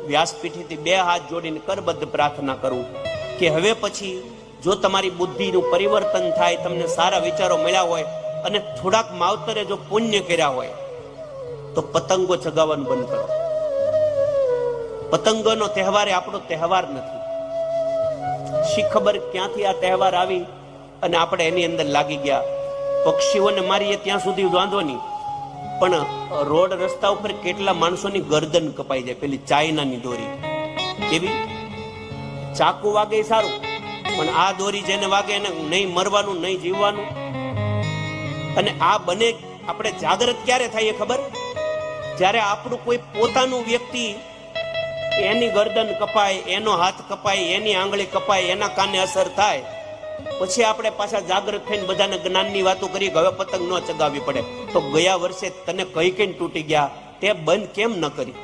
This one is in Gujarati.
વ્યાસપીઠેથી 2 હાથ જોડીને કરબદ્ધ પ્રાર્થના કરું કે હવે પછી જો તમારી બુદ્ધિનું પરિવર્તન થાય, તમને સારા વિચારો મળ્યા હોય અને થોડાક માવતરે જો પુણ્ય કર્યા હોય તો પતંગો ચગાવવાનું બંધ કરો. પતંગોનો તહેવાર એ આપણો તહેવાર નથી. શી ખબર ક્યાંથી આ તહેવાર આવી અને આપણે એની અંદર લાગી ગયા. પક્ષીઓને મારીએ ત્યાં સુધી વાંધો નહીં, પણ રોડ રસ્તા ઉપર કેટલા માણસોની ગરદન કપાઈ જાય. પેલી ચાઇનાની દોરી કેવી, ચાકુ વાગે સારું, પણ આ દોરી જેને વાગે એને નહીં મરવાનું નહીં જીવવાનું. અને આ બને આપણે જાગૃત ક્યારે થઈએ ખબર? જ્યારે આપણું કોઈ પોતાનું વ્યક્તિ, એની ગરદન કપાય, એનો હાથ કપાય, એની આંગળી કપાય, એના કાને અસર થાય, પછી આપણે પાછા જાગૃત થઈને બધાને જ્ઞાનની વાતો કરીએ કે હવે પતંગ ન ચગાવવી પડે. તો ગયા વર્ષે તને કઈ કઈ તૂટી ગયા, તે બંધ કેમ ન કરી?